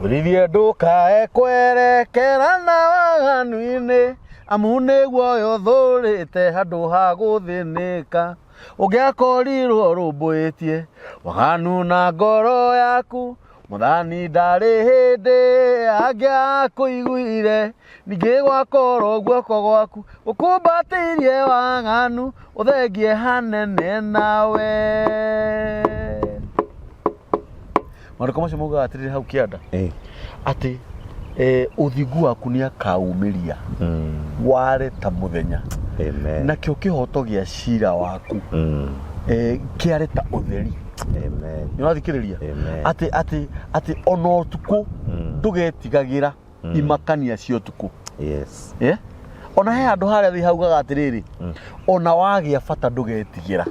Urithie ndukae kwerekera na waganu-ini amu niguo thurite handu ha guthinika ungiakorirwo rumbuitie waganu na ngoro yaku muthani ndari hindi angiakuiguire ningi gwakorwo guoko gwaku ukumbatirie waganu uthengie hanene nawe Mariko macio muga atirire hau kianda ati uthingu waku ni akaumiria ware ta muthenya amen na kio kihoto gia cira waku kiare ta utheri amen nirathikiriria ati ono utuku ndugetigagira imakania cio utuku yes ona he andu haria thi haugaga atiriri ona wagia bata ndugetigira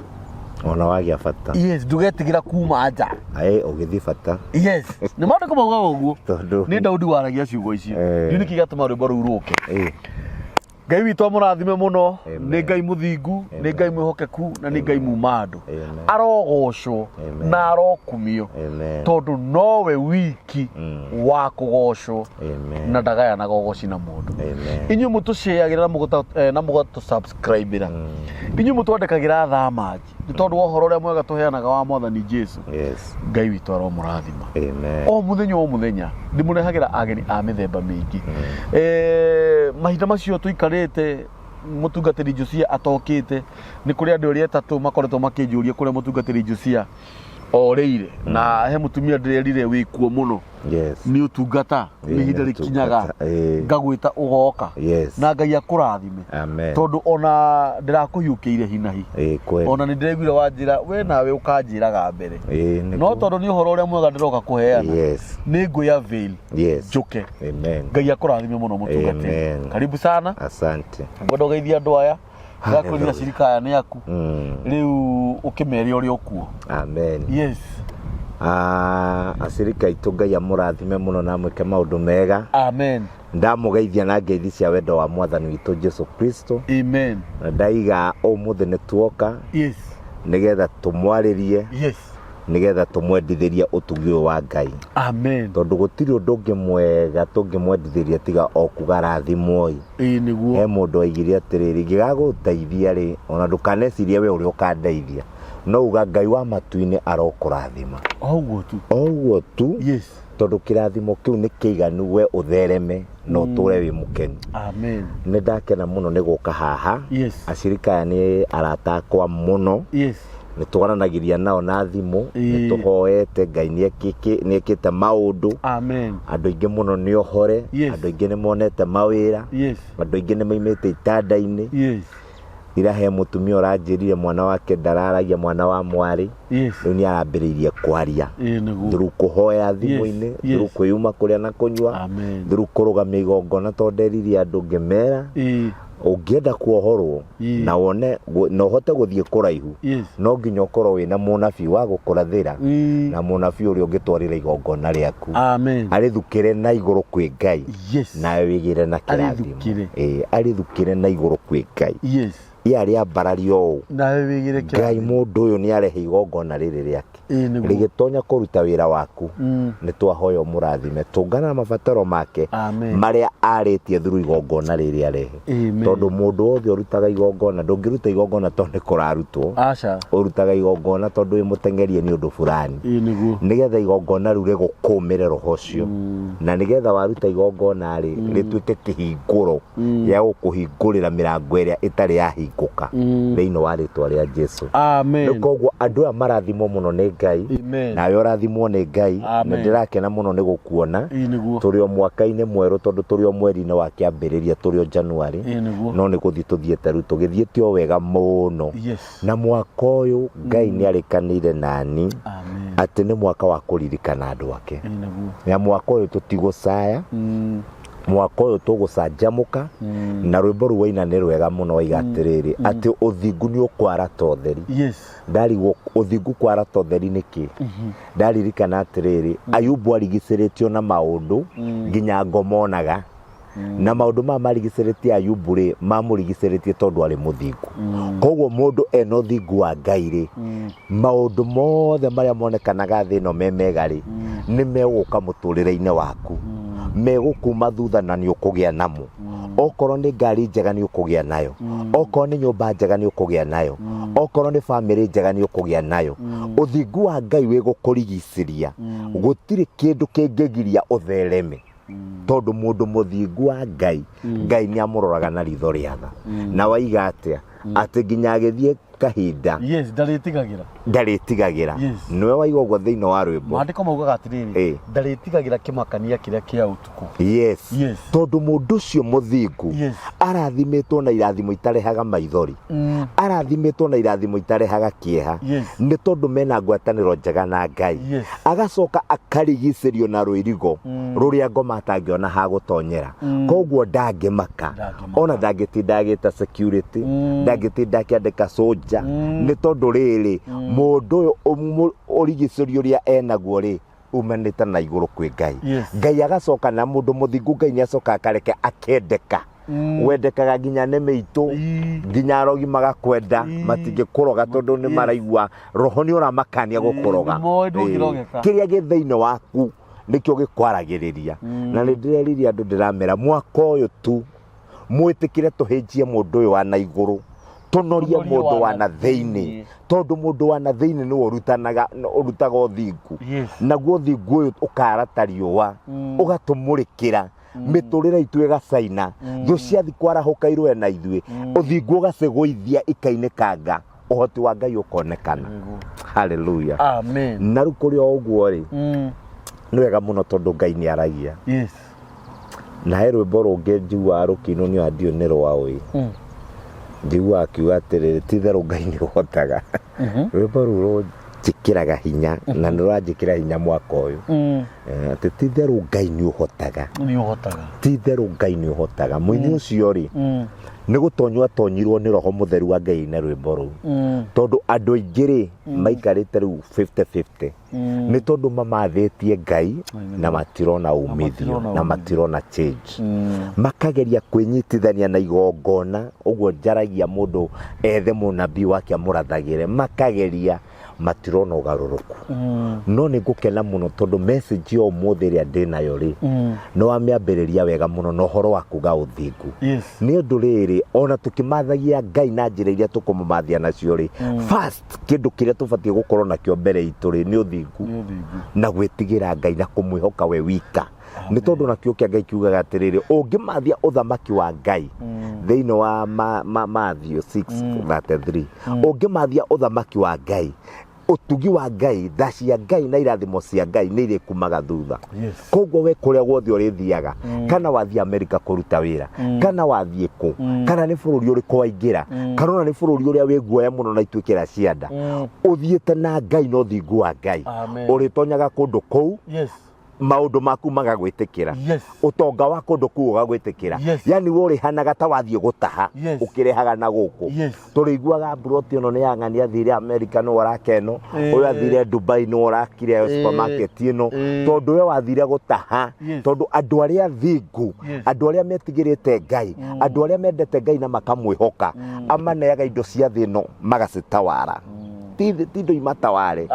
ona wagia bata yes ndugetigira kuma nja ugithi bata yes ni maundu kumauga uguo tondu ni Daudi waragia ciugo icio ni niki gatuma rwimbo ru ruke Ngai witu amurathime muno ni Ngai muthingu ni Ngai mwihokeku na ni Ngai mumandu arogocwo na arokumio tondu nowe wiki wa kugocwo na ndagayana gogoci na mundu inyu mutuciagira na mugoto subscribe inyu mutwandikagira thamaji ni tondu wohoro uria mwega tuheanaga wa Mwathani Jesu Ngai witu aromurathima o muthenya ndimurehagira ageni a mithemba mingi mahinda macio tuikarite mutungatiri Josia atokite ni kuri andu ria tatu makoretwo makinjuria kuri mutungatiri Josia oreire na he mutumia ndirerire wikuo muno ni utungata mihinda rikinyaga ngagwita ugoka na Ngai akurathime tondu ona ndirakuyukiire hinahi ona ni ndireguire wanjira we nawe ukanjiraga mbere no tondu ni uhoro uria mwega ndiroka kuheana ni nguya veil njuke Ngai akurathime muno mutungatiri karibu sana asante ngodo geithia andu aya ngakurira shirika aya ni aku riu ukimeria uri okuo amen ashirika itu Ngai amurathime muno na mwike maundu mega amen ndamugeithia na ngeithi cia wendo wa Mwathani witu Jesu Kristo amen ndaiga umuthi ni tuoka nigetha tumwaririe nigetha tumwendithiria utugi wa Ngai amen tondu gutiri undu ungi mwega tungimwendithiria tiga okugarathimwo niguo he mundu aigire atiriri gigaguteithia ri ona ndukanecirie we uri ukandeithia no uga Ngai wa matu-ini arokurathima oguo tu tondu kirathimo kiu ni kiiganu we uthereme no ture wi mukeni amen ni ndakena muno ni guka haha ashirika ni arata kwa muno ni twaranagiria nao na thimu ni tuhoete Ngai ni ekite maundu amen andu ingi muno ni ohore andu ingi ni monete mawira andu ingi ni maimite itanda-ini ira he mutumia uranjirire mwana wake ndararagia mwana wa mwari riu ni arambiriirie kwaria through kuhoya thimu-ini through kwiyuma kuria na kunywa through kurugamia igongona tonderirie andu ngimera ungienda kuohorwo na wone no hote guthie kuraihu no nginya ukorwo wina munabii wa gukurathira na munabii uri ungitwarira igongona riaku arithukire na iguru kwi Ngai nawe wigire na kirathimo arithukire na iguru kwi Ngai aria mbarario nawe wigire kirathimo Ngai mundu uyu ni arehe igongona riri riake rigitonya kuruta wira waku ni twahoya murathime tungana na mabataro make maria aritie through igongona riri arehe tondu mundu wothe urutaga igongona ndungiruta igongona tondu kurarutwo urutaga igongona tondu imutengerie ni undu fulani nigetha igongona riu rigukumire roho cio na nigetha waruta igongona ri rituike kihinguro ya gukuhingurira mirango iria itari yahingũka thiini wa ritwa ria Jesu nikoguo andu a marathimo muno ni Ngai nawe urathimwo ni Ngai na ndirakena muno ni gukuona turi o mwaka-ini mweru tondu turi o mweri-ini wa kiambiriria turi o January no ni guthii tuthiete riu tugithiete o wega muno na mwaka uyu Ngai ni arikanire nani ati ni mwaka wa kuririkana andu ake na mwaka uyu tutigucaya mwaka uyu tugucanjamuka na rwimbo ruwaina ni rwega muno waigatiriri ati uthingu ni ukwara totheri ndarigwo uthingu kwara totheri niki ndaririkana atiriri Ayubu arigiciritio na maundu nginya ngomonaga na maundu ma marigiciritie Ayubu ri mamurigiciritie tondu ari muthingu koguo mundu eno thingu wa Ngai ri maundu mothe maria monekanaga thi no memega ri ni meguka muturire-ini waku megukuma thutha na ni ukugia namo okorwo ni ngari njega ni ukugia nayo okorwo ni nyumba njega ni ukugia nayo okorwo ni family njega ni ukugia nayo uthingu wa Ngai wi gukurigiciria gutiri kindu kingigiria uthereme tondu mundu muthingu wa Ngai Ngai ni amuroraga na ritho riaga na waiga atia ati nginya agithie kahinda ndaritigagira niwe waiga uguo thiini wa rwimbo maandiko maugaga atiriri ndaritigagira kimakania kiria kia utuku tondu mundu ucio muthingu arathimitwo na irathimo itarehaga maithori arathimitwo na irathimo itarehaga kieha ni tondu mena ngwataniro njega na Ngai agacoka akarigicirio na rwirigo ruria ngoma atangiona ha gutonyera koguo ndangimaka ona ndangitinda agita security ndangitinda akiandika soja ni tondu riri mundu urigicirio ria enaguo ri umanite na iguru kwi Ngai Ngai agacoka na mundu muthingu Ngai ni acoka akareke akendeka wendekaga nginya neme itu nginya arogi magakwenda matingikuroga tondu ni maraigua roho ni uramakania gukuroga kiria gi thiini waku nikio gikwaragiriria na ni ndireriria andu ndiramera mwaka uyu tu mwitikire tuhinjie mundu uyu wa na iguru tunorie mundu wa na thiini tondu mundu wa na thiini ni urutaga uthingu naguo uthingu uyu ukarata riua ugatumurikira miturire itu igacaina thu ciathi kwarahuka irwe na ithue uthingu ugaciguithia ikainikanga uhoti wa Ngai ukonekana haleluya amen na rukuri o uguo ri ni wega muno tondu Ngai ni aragia na he rwimbo rungi njigua rukino ni adio ni rwawi njigua akiuga atiriri titheru Ngai ni uhotaga rwimbo ruru njikiraga hinya na ni ruranjikira hinya mwaka uyu ati titheru Ngai ni uhotaga titheru Ngai ni uhotaga mwini ucio ri ni gutonywa tonyirwo ni roho mutheru wa Ngai na rwimbo ru tondu andu aingĩ ri maikarite riu 50-50 ni tondu mamathitie Ngai na matirona umithio na matirona change makageria kwinyitithania na igongona uguo njaragia mundu ethe munabii wake amurathagire makageria matirona ugaruruku no ni ngukena muno tondu message yo muthi ria ndinayo ri no amiambiriria wega muno no horo wa kuga uthingu ni undu riri ona tukimathagia Ngai na njira iria tukumumathia nacio ri first kindu kiria tubatie gukorwo nakio mbere itu ri ni uthingu na gwitigira Ngai na kumwihoka we wika ni tondu nakio kia Ngai kiugaga atiriri ungimathia uthamaki wa Ngai thiini wa Matthew 6:33 ungimathia uthamaki wa Ngai utugi wa Ngai thaci ya Ngai na irathimo cia Ngai ni iri kumaga thutha koguo we kuria guothe urithiaga kana wathie America kuruta wira kana wathie ku kana ni bururi uriku waingira kana ni bururi uria wi guoya muno na itwikira cianda uthiete na Ngai no thingu wa Ngai uritonyaga kundu kou maundu maku magagwitikira utonga wa kundu ku ugagwitikira yani wori hanaga ta wathie gutaha ukirehaga na guku turiguaga broti ono ni ang'ani athire America no warakeno uyu athire Dubai no warakire supermarket ino tondu we wathire gutaha tondu andu aria thingu andu aria metigirite Ngai andu aria mendete Ngai na makamwihoka amaneaga indo cia thino magacitawara tindo imataware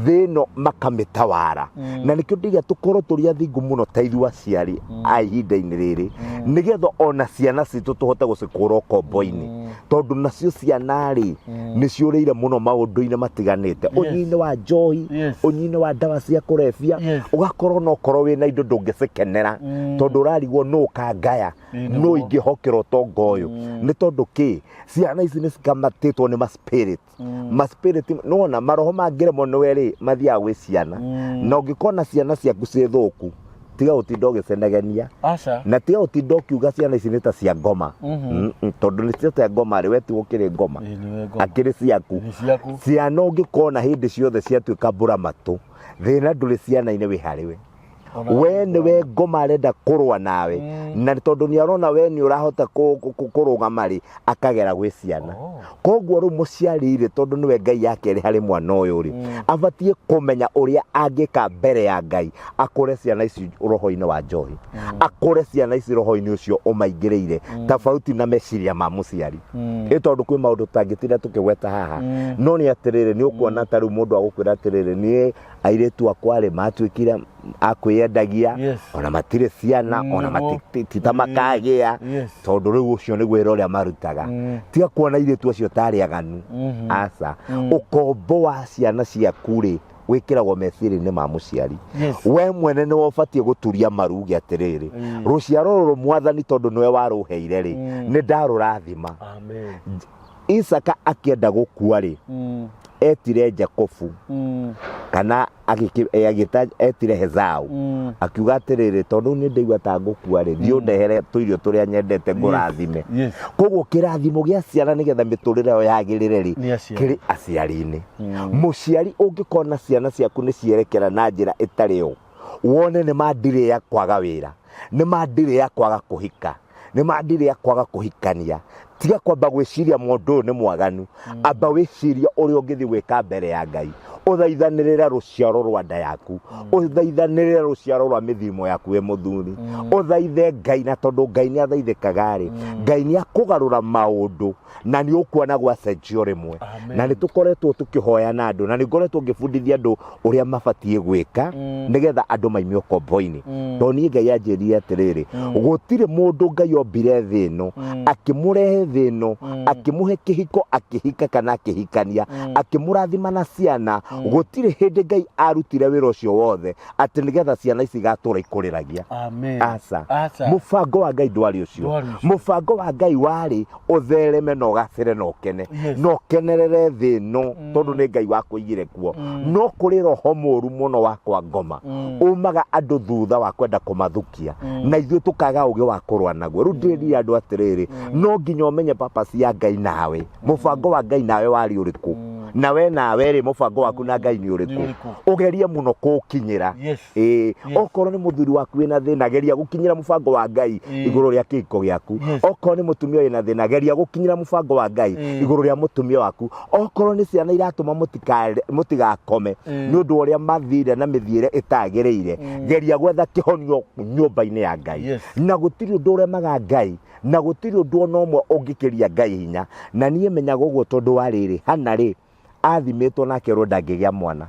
thino makamitawara na nikio ndiga tukorwo turi athingu muno taithu aciari ahinda-ini riri nigetha ona ciana citu tuhote gucikura ukombo-ini tondu nacio ciana ri ni ciurire muno maundu-ini matiganite unyini wa njohi unyini wa ndawa cia kurefia ugakorwo no korwo wina indo ndungicikenera tondu urarigwo no kangaya no ingihokera utonga uyu ni tondu ki ciana ici ni cikamatitwo ni ma spirit no na maroho mangire mono weri mathia gwi ciana na ungikona ciana ciaku ci thuku tiga utinda ugicenagenia na tiga utinda ukiuga ciana ici ni ta cia ngoma tondu ni cia ngoma ri wetu ukiri ngoma akiri ciaku ciana ungikona hindi ciothe ciatuika mbura matu thina nduri ciana ine wi hariwe we niwe ngoma arenda kurwa nawe na tondu ni arona we ni urahota kurugama ri akagera gwi ciana koguo ru muciari ri tondu niwe Ngai yake ri hari mwana uyu ri abatie kumenya uria angika mbere ya Ngai akure ciana ici roho-ini wa njohi akure ciana ici roho-ini ucio umaingiriire tofauti na meciria ma muciari tondu kwi maundu tangitira tukigweta haha no ni atirire ni ukuona taru mundu agukwira atirire ni airetu akware matwikire akwiyendagia ona matire ciana ona matita makagia tondu riu ucio ni gwira uria marutaga tiga kuona airetu acio tari aganu aca ukombo wa ciana ciaku ri wikiragwo meciria-ini ma muciari we mwene ni wobatie guturia marugi atiriri ruciaro ruru mwathani tondu niwe waruheire ri ni ndarurathima Isaka akienda gukua ri etire Jakobu kana etire Hezau akiuga atiriri tondu ni ndeigua ta ngukua ri thio ndehere tuirio turia nyendete ngurathime koguo kirathimo gia ciana nigetha miturire yo yagirire ri kiri aciari-ini muciari ungikona ciana ciaku ni cierekera na njira itari yo wone ni mandire ya kwaga wira ni mandire ya kwaga kuhika ni mandire ya kwaga kuhikania tiga kwamba gwiciria mundu ni mwaganu amba wiciria uria ungithi gwika mbere ya Ngai uthaithanirira ruciaro rwa nda yaku uthaithanirira ruciaro rwa mithimo yaku we muthuri uthaithe Ngai na tondu Ngai ni athaithikaga ri Ngai ni akugarura maundu na ni ukuona gwa cenjio rimwe na ni tukoretwo tukihoya na andu na ni ngoretwo ngibundithia andu uria mabatie gwika nigetha andu maimio kombo-ini tondu ni Ngai anjirire atiriri gutire mundu Ngai ombire thi ino akimurehe thi ino akimuhe kihiko akihika kana akihikania akimurathima na ciana gutire hindi Ngai arutire wira ucio wothe ati nigetha ciana ici gatura ikuriragia aca mubango wa Ngai ndwari ucio mubango wa Ngai wari uthereme no gacire no kene no kenerere thi ino tondu ni Ngai wakuigire kuo no kuri roho muru muno wa kwa ngoma umaga andu thutha wa kwenda kumathukia na ithuĩ tukaga ugi wa kurwa naguo ru ndiri andu atiriri no nginya umenye purpose ya Ngai nawe mubango wa Ngai nawe wari uriku nawe nawe ri mubango waku na Ngai ni uriku ugerie muno kukinyira okorwo ni muthuri waku wina thina geria gukinyira mubango wa Ngai iguru ria kiko giaku okorwo ni mutumia wina thina geria gukinyira mubango wa Ngai iguru ria mutumia waku okorwo ni ciana iratuma mutigakome ni undu uria mathire na mithiire itagiriire geria gwetha kihonio nyumba-ini ya Ngai na gutiri undu uremaga Ngai na gutiri undu ona umwe ungikiria Ngai hinya na nie menyaga uguo tondu wa riri Hana ri athimitwo nake ro ndangigia mwana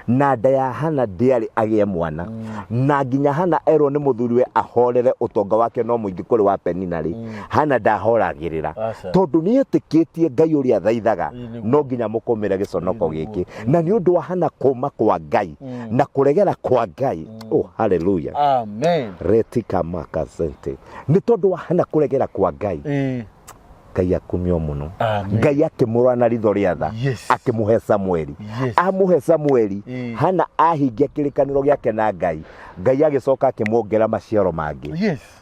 na nda ya Hana ndiari agie mwana na nginya Hana erwo ni muthuriwe ahorere utonga wake no muingi kuri wa Penina ri Hana ndahoragirira tondu ni etikitie Ngai uria thaithaga no nginya mukomere giconoko giki na ni undu wa Hana kuma kwa Ngai na kuregera kwa Ngai hallelujah amen retika makasente ni tondu wa Hana kuregera kwa Ngai Ngai akumio muno Ngai akimurwa na ritho ria tha akimuhe Samueli amuhe Samueli Hana ahingia kirikaniro giake na Ngai Ngai agicoka akimuongera maciaro mangi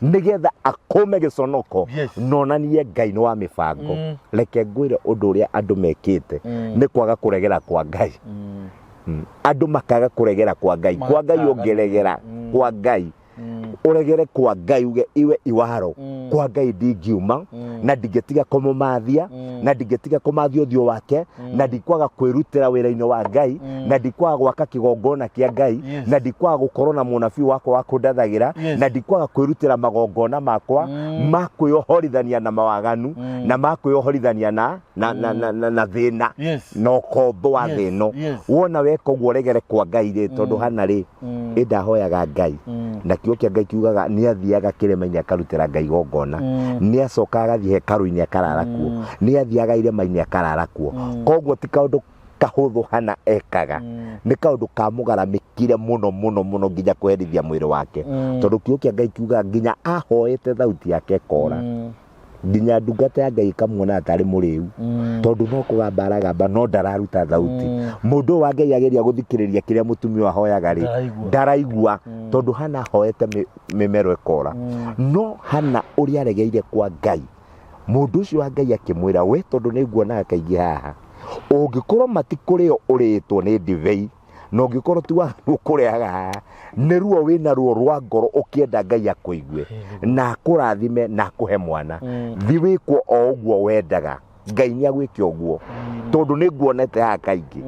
nigetha akome giconoko nonanie Ngai ni wa mibango reke ngwire undu uria andu mekite ni kwaga kuregera kwa Ngai andu makaga kuregera kwa Ngai ongeregera kwa Ngai uregere kwa Ngai uge iwe iwaro kwa Ngai ndingiuma na ndingetiga kumumathia na ndingetiga kumathia uthio wake na ndikwaga kwirutira wira-ini wa Ngai na ndikwaga gwaka kigongona kia Ngai na ndikwaga gukorwo na munabii wakwa wa kundathagira na ndikwaga kwirutira magongona makwa makwiyohorithania na mawaganu na makwiyohorithania na thina no kombo wa thino wona weka uguo regere kwa Ngai ri tondu Hana ri indahoyaga Ngai na kiugo kia Ngai kiugaga ni athiaga kirema-ini akarutira Ngai gongona ni acokaga athie hekalu-ini akarara kuo ni athiaga irema-ini akarara kuo koguo ti kaundu kahuthu Hana ekaga ni kaundu kamugaramikire muno nginya kweherithia mwiri wake tondu kiugo kia Ngai kiugaga nginya ahoete thauti yake kora nginya ndungata ya Ngai kamuona atari muriu tondu no kugamba aragamba no ndararuta thauti mundu wa Ngai ageria guthikiriria kiria mutumia ahoyaga ri ndaraigua tondu Hana hoete mimero ekora no Hana uria aregeire kwa Ngai mundu ucio wa Ngai akimwira we tondu niguonaga kaingi haha ungikorwo matikurio uritwo ni ndivei no ngikoro tu wa kureaga ne ruo wina ruo rwa ngoro ukienda Ngai akuigue na akurathime na akuhe mwana thi wikwo o uguo wendaga Ngai ni agwike uguo tondu ni nguonete ha kaingi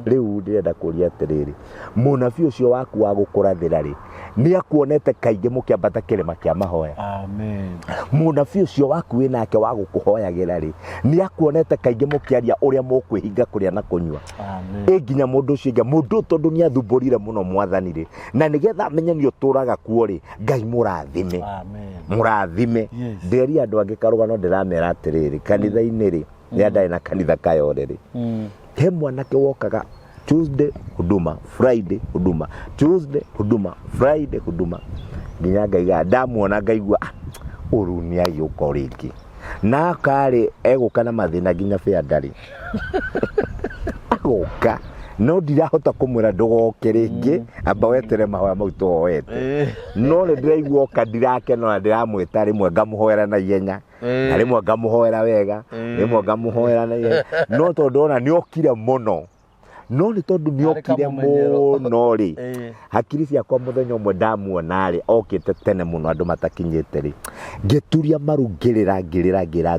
riu ndirenda kuria atiriri munabii ucio waku wa gukurathira ri ni akuonete kaingi mukiambata kirima kia mahoya amen munabii ucio waku winake wa gukuhoyagira ri ni akuonete kaingi mukiaria uria mukwihinga kuria na kunywa amen nginya mundu ucio nginya mundu tondu ni athumburire muno mwathani ri na nigetha amenye ni uturaga kuo ri Ngai murathime amen murathime nderi andu angikaruga no ndiramera atiriri kanitha-ini ri ni andai na kanitha kayore ri he mwanake wokaga Tuesday huduma Friday huduma Tuesday huduma Friday huduma nginya ngaiga ndamuona ngaigua uruni ayuka ringi na kare eguka na mathina nginya fea ndari agoka no ndirahota kumwira ndugoke ringi amba wetere mahoya mau tuhoete no ni ndiraigua oka ndirake no ndiramwita rimwe ngamuhoera na ihenya na rimwe ngamuhoera wega rimwe ngamuhoera na ihenya no tondu ona ni okire muno no ni tondu ni okire muno ri hakiri ciakwa muthenya umwe ndamuona ri okite tene muno andu matakinyite ri ngituria maru ngirira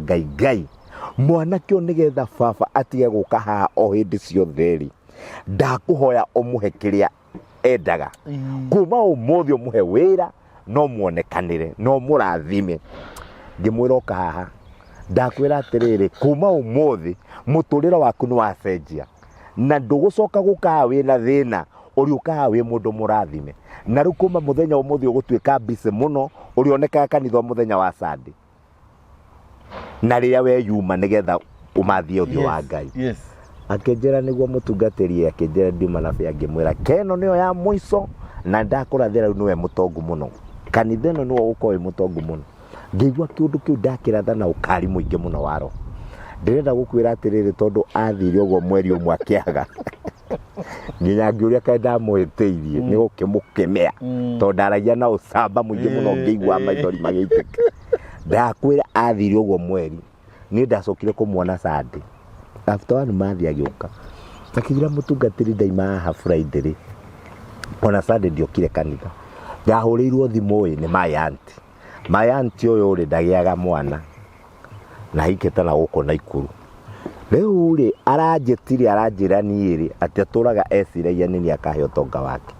Ngai mwanake nigetha baba atige guka haha o hindi ciothe ri ndakuhoya umuhe kiria endaga kuma umuthi umuhe wira no muonekanire no murathime ngimwira oka haha ndakwira atiriri kuma umuthi muturira waku ni wacenjia na ndugucoka guka wina thina uri uka wi mundu murathime na riu kuma muthenya umuthi ugutuika busy muno uri onekaga kanitha muthenya wa Sunday na riria we yuma nigetha umathie uthio wa Ngai akenjera niguo mutungatiri akenjera ndima na bia ngimwira keno niyo ya muico na ndakurathira niwe mutongu muno kanitha no niwe ukoe mutongu muno ngigwa kiundu kiu ndakiratha na ukari muingi muno waro ndirenda gukwira atiriri tondu athire uguo mweri umwe akiaga nginya ngiuria kae ndamuhitiirie ni gukimukemea tondu ndaragia na ucamba muingi muno ngigwa maithori magiteka ndakwira athire uguo mweri ni ndacokire kumwona Sunday after one mathi agioka takigira mutungatiri ndaima ha Friday ri ona Sunday ndiokire kanitha ndahurirwo thimu ni my auntie uyu ri ndagiaga mwana na hiketa na guko na ikuru riu ri aranjira ni ri ati aturaga eciragia ni akahe utonga wake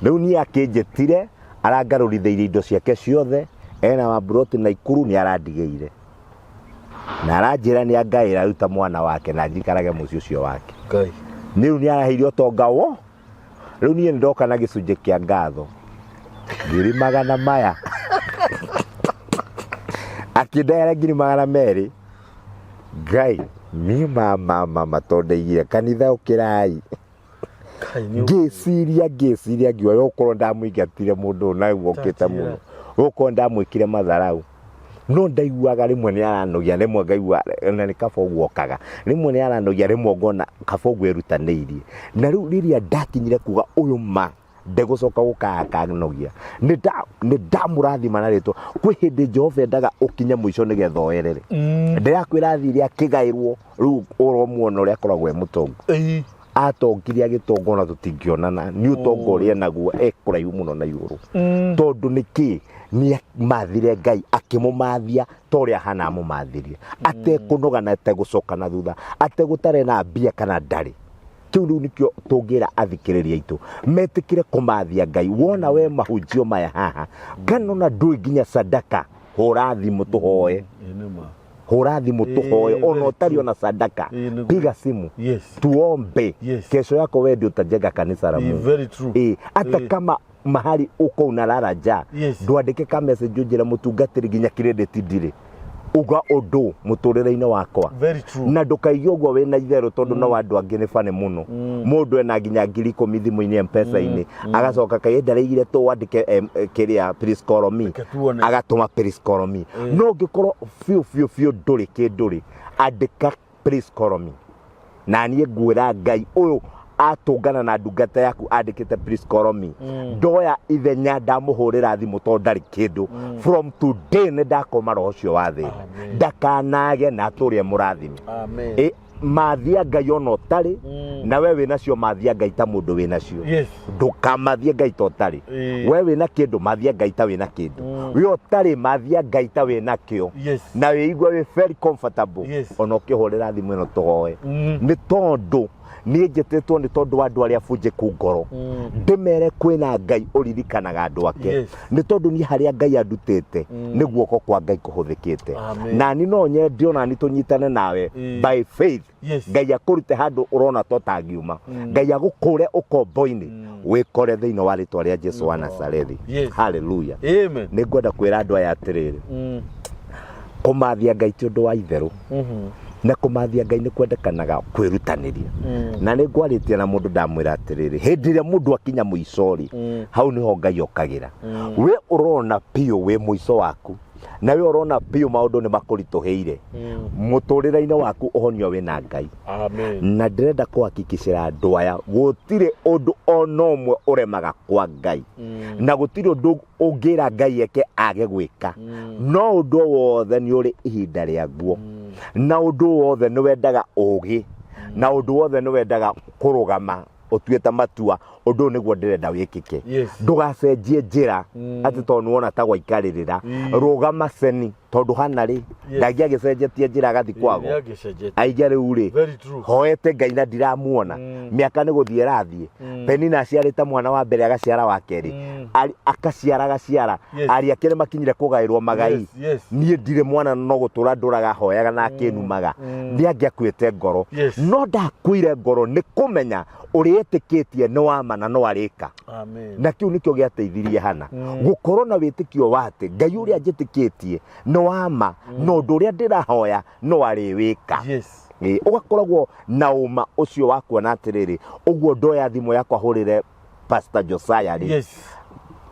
riu ni akinjitire arangarurithiire indo ciake ciothe ena mabroti na ikuru ni arandigeire na aranjira ni angaira ruta mwana wake na njikarage muci ucio wake Ngai niu ni arahirio utonga wo riu ni ndoka na gicunje kia ngatho ngiri magana maya akindera ngiri magana meri Ngai ni mama tondeire kanitha ukirai ngiciria ngioyo ukorwo ndamuingatire mundu na ukite muno ukorwo ndamwikire matharau no ndaiguaga rimwe ni aranogia rimwe ngaigua na ni kaba uguokaga rimwe ni aranogia rimwe ngona kaba ugwirutaniirie na riu riria ndakinyire kuga uyu ma ndegucoka gukakanogia ni ndamurathima na ritwa kwi hindi Jehova endaga ukinye muico nigetha oerere ndirakwira athire akigairwo riu uromuona uria akoragwo mutongu atongiria gitongo na tutingionana ni utongo uria naguo ekuraihu muno na iguru tondu niki ni mathire Ngai akimumathia toria hana mumathirie atekunoga na ategucoka na thutha ategutare na mbia kana ndari kiu riu nikio tungira athikiriria itu metikire kumathia Ngai wona we mahunjio maya haha kana na ndui nginya sadaka hura thimu tuhoe hura thimu tuhoe ona utari ona sadaka piga simu tuombe kesho yako wewe ndio utajenga kanisa la Mungu hata kama mahali uko unalala ja ndwandike ka message njira mutungatiri nginya credit ndire uga undu muturire-ini wakwa na ndukaigwe uguo wina itheru tondu no andu angi ni bane muno mundu ena nginya ngiri 10 thimu-ini M-Pesa-ini agacoka kai ndareigire tu wandike kiria please call me agatuma please call me no ngikorwo fiu nduri kinduri andika please call me na nie ngwira Ngai uyu atungana na ndungata yaku andikite please call me ndoya ithenya ndamuhurira thimu to ndari kindu from today ne ndakoma roho cio wathi ndakanage na turie murathimi mathia Ngai ona ũtarĩ na we wĩna cio mathia Ngai ta mũndũ wĩna cio ndũkamathie Ngai ta ũtarĩ we wĩna kĩndũ mathia Ngai ta wĩna kĩndũ we ũtarĩ mathia Ngai ta wĩna kĩo na wĩigua wĩ very comfortable ona ũkĩhũrĩra thimũ ĩno tũhoe nĩ tondũ niĩ njĩtĩtwo nĩ tondũ wa andũ arĩa bunjĩku ngoro ndĩmere kwĩna Ngai ũririkanaga andũ ake nĩ tondũ niĩ harĩa Ngai andutĩte nĩ guoko kwa Ngai kũhũthĩkĩte na niĩ no nyende ona niĩ tũnyitane nawe by faith Ngai akũrute handũ ũrona to tangiuma Ngai agũkũre ũkombo-inĩ wĩkore thĩinĩ wa rĩtwa rĩa Jesũ wa Nazarethi haleluya nĩ ngwenda kwĩra andũ aya atĩrĩrĩ kũmathia Ngai ti ũndũ wa itherũ na kũmathia Ngai nĩ kwendekanaga kwĩrutanĩria na nĩ ngwarĩtie na mũndũ ndamwĩra atĩrĩrĩ hĩndĩ ĩrĩa mũndũ akinya mũico-rĩ hau nĩho Ngai okagĩra we ũrona piũ wĩ mũico waku na we ũrona piũ maũndũ nĩ makũritũhĩire mũtũrĩre-inĩ waku ũhonio wĩna Ngai na ndĩrenda kũhakikicĩra andũ aya gũtirĩ ũndũ ona ũmwe ũremaga kwa Ngai na gũtirĩ ũndũ ũngĩra Ngai eke age gwĩka no ũndũ wothe nĩ ũrĩ ihinda rĩaguo na ũndũ wothe nĩ wendaga ũũgĩ na ũndũ wothe nĩ wendaga kũrũgama ũtuĩte matua ũndũ nĩguo ndĩrenda wĩkĩke ndũgacenjie njĩra atĩ tondũ nĩwona ta gwaikarĩrĩra rũgama ceni tondũ hana rĩ Ngai agĩcenjetie njĩra agathiĩ kwago aingĩ rĩu rĩ hoete Ngai na ndiramuona mĩaka nĩ gũthiĩ rathiĩ Penina aciarĩte mwana wa mbere agaciara wa kerĩ agaciara ariũ ake nĩ makinyire kũgaĩrwo magai niĩ ndirĩ mwana no gũtũra ndũraga hoyaga na akĩnumaga nĩangĩakuĩte ngoro no ndakuire ngoro nĩ kũmenya ũrĩetĩkĩtie nĩ wama na no arĩka na kĩu nĩkĩo gĩateithirie hana gũkorwo na wĩtĩkio wa atĩ Ngai ũrĩa njĩtĩkĩtie nĩ wama no ũndũ ũrĩa ndĩrahoya no arĩwĩka ũgakoragwo na ũma ũcio wa kuona atĩrĩrĩ ũguo ndoya thimũ yakwa hũrĩre Pastor Josiah rĩ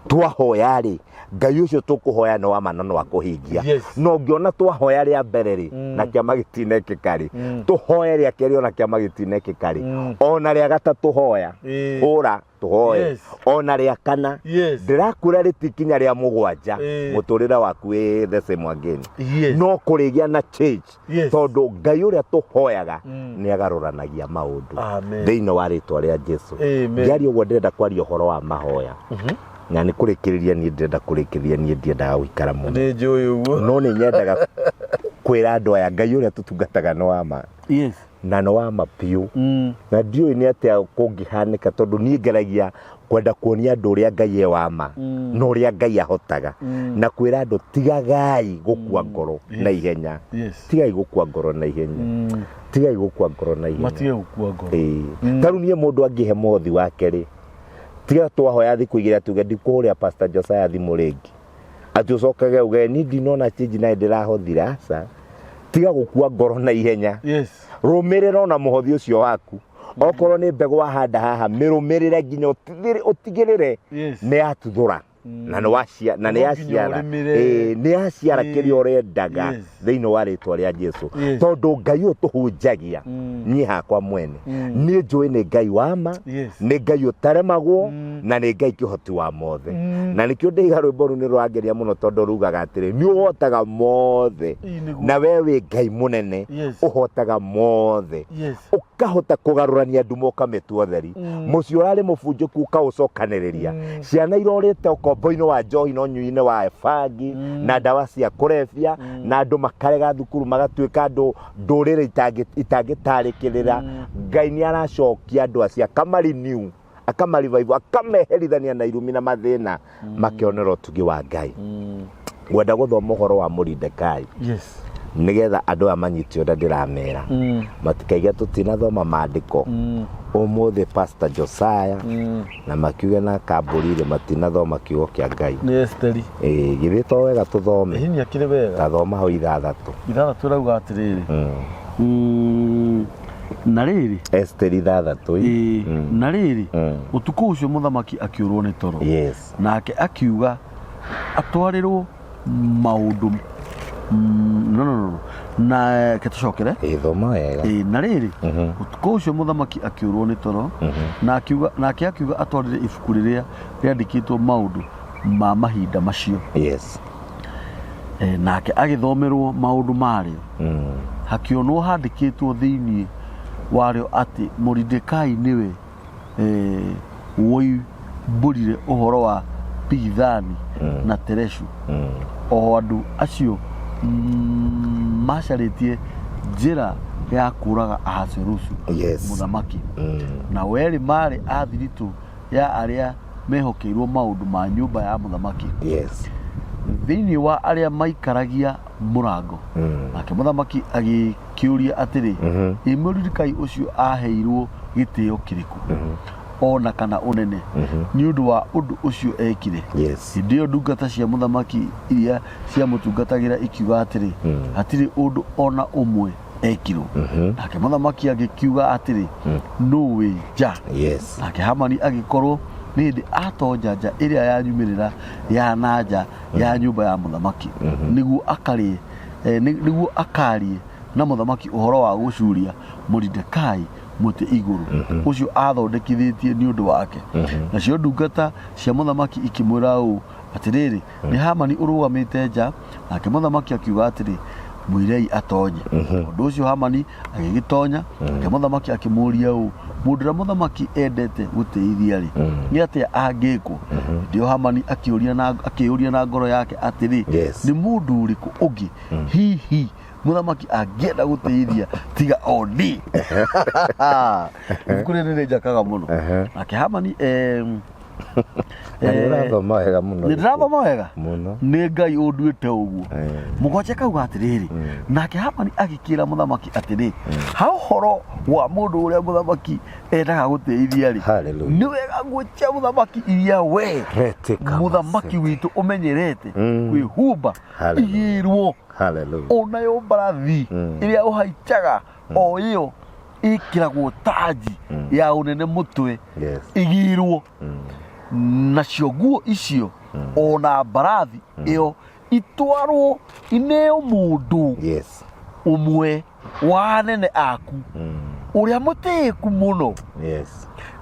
twahoya rĩ Ngai ũcio tũkũhoya nĩ wama na no akũhingia no ngĩona twahoya rĩa mbere rĩ na kĩama gĩtinekĩka rĩ tũhoye rĩa kerĩ ona kĩama gĩtinekĩka rĩ ona rĩa gatatũ hoya hũra tũhoye ona rĩa kana ndĩrakwĩra rĩtikinya rĩa mũgwanja mũtũrĩre waku wĩ the same again no kũrĩgĩa na change tondũ Ngai ũrĩa tũhoyaga nĩ agarũranagia maũndũ thĩinĩ wa rĩtwa rĩa Jesũ ngĩaria ũguo ndĩrenda kwaria ũhoro wa mahoya na nĩ kũrĩkĩrĩria niĩ ndĩrenda kũrĩkĩrĩria niĩ ndiendaga gũikara mũno nĩ njũĩ ũguo no nĩ nyendaga kwĩra andũ aya Ngai ũrĩa tũtungataga nĩ wama na nĩ wama piũ na ndiũĩ nĩ atĩa kũngĩhanĩka tondũ niĩ ngeragia kwenda kuonia andũ ũrĩa Ngai e wama na ũrĩa Ngai ahotaga na kwĩra andũ tigagai gũkua ngoro na ihenya tigai gũkua ngoro na ihenya tigai gũkua ngoro na ihenya tarũ niĩ mũndũ angĩhe mothi wake rĩ tiga twahoya thikũ igĩrĩ tuge ndikũhũrĩra Pastor Josiah thimũ rĩngĩ atĩ ũcokage uge niĩ ndinona change na ndĩrahothire aca tiga gũkua ngoro na ihenya rũmĩrĩra ona mũhothi ũcio waku okorwo nĩ mbegũ wahanda haha mĩrũmĩrĩre nginya ũtigĩrĩre nĩ yatuthũra na nĩ yaciara kĩrĩa ũrendaga thĩinĩ wa rĩtwa rĩa Jesũ tondũ Ngai ũyũ tũhunjagia niĩ hakwa mwene niĩ njũĩ nĩ Ngai wama nĩ Ngai ũtaremagwo na nĩ Ngai kĩhoti wa mothe na nĩkĩo ndĩiga rwĩmbo rũu nĩ rũrangeria mũno tondũ rugaga atĩrĩ nĩ ũhotaga mothe na we wĩ Ngai mũnene ũhotaga mothe ũkahota kũgarũrania nduma ũkamĩtua ũtheri mũciĩ ũrarĩ mũbunjũku ũkaũcokanĩrĩria ciana irorĩte ũkombo-inĩ wa njohi na ũnyui-inĩ wa bangi na ndawa cia kũrebia na andũ makarega thukuru magatuĩka andũ ndũrĩrĩ itangĩtarĩkĩrĩra Ngai nĩ aracokia andũ acio akamariniu akamarivive akameherithania na irumi na mathĩna makĩonera ũtugi wa Ngai ngwenda gũthoma ũhoro wa Moridekai nĩgetha andũ aya manyite ũrĩa ndĩramera matikaige tũtinathoma maandĩko ũmũthĩ Pastor Josiah na makiuge na Kambũri matinathoma kiugo kĩa Ngai nĩ Esteri githĩtwo wega tũthome hinya kĩrĩ wega tathoma hau ithathatũ rauga atĩrĩrĩ na rĩrĩ Esteri ithathatũ na rĩrĩ ũtukũ ũcio mũthamaki akĩũrwo nĩ toro nake akiuga atwarĩrwo maũndũ na ketũcokere thoma wega na rĩrĩ ũtukũ ũcio mũthamaki akĩũrwo nĩ toro nake akiuga atwarĩre ibuku rĩrĩa rĩandĩkĩtwo maũndũ ma mahinda macio nake agĩthomerwo maũndũ marĩo hakĩonwo handĩkĩtwo thĩinĩ wario ati Mordecai niwe woi burire uhoro wa Bigithani na Tereshu o andu acio macaritie njira ya kuraga Ahasuerusu muthamaki na weri mari athiritu ya aria mehokeirwo maundu ma nyumba ya muthamaki thiini wa aria maikaragia murango nake muthamaki agikiuria atiri Mordecai ucio aheirwo gitio kiriku ona kana unene ni undu wa undu ucio ekire ndio ndungata cia muthamaki iria cia mutungatagira ikiuga atiri hatiri undu ona umwe ekirwo nake muthamaki agikiuga atiri no way ja nake Hamani agikorwo nindi atonja nja iria yanyumirira ya nanja ya nyumba ya muthamaki niguo akarie na muthamaki uhoro wa gucuria Mordecai muti iguru ucio athondekithitie ni undu wake nacio ndungata cia muthamaki ikimwira u atiriri ni Hamani urugamite nja nake muthamaki akiuga atiri mwirei atonye undu ucio Hamani agigitonya nake muthamaki akimuria u mundu muthamaki endete guteithia ri ni atia angikwo ndio Hamani akiuria na ngoro yake atiri ni mundu uriku ungi hihi muthamaki angenda guteithia tiga oni kuri ni njakaga muno nake Hamani Nirathoma wega muno. Nirathoma wega muno. Ni Ngai unduite uguo. Mugoje kauga atiriri. Nake Hamani agikira muthamaki atiri. Ha uhoro wa mundu uria muthamaki endaga guteithia ri. Ni wega gwitia muthamaki iria we. Muthamaki witu umenyerete kwihumba igirwo. Hallelujah. Ona yo barathi iria uhaichaga o iyo ikiragwo taji ya unene mutwe igirwo nacio nguo icio ona barathi iyo itwarwo ineo mundu umwe wa nene aku uria mutiku muno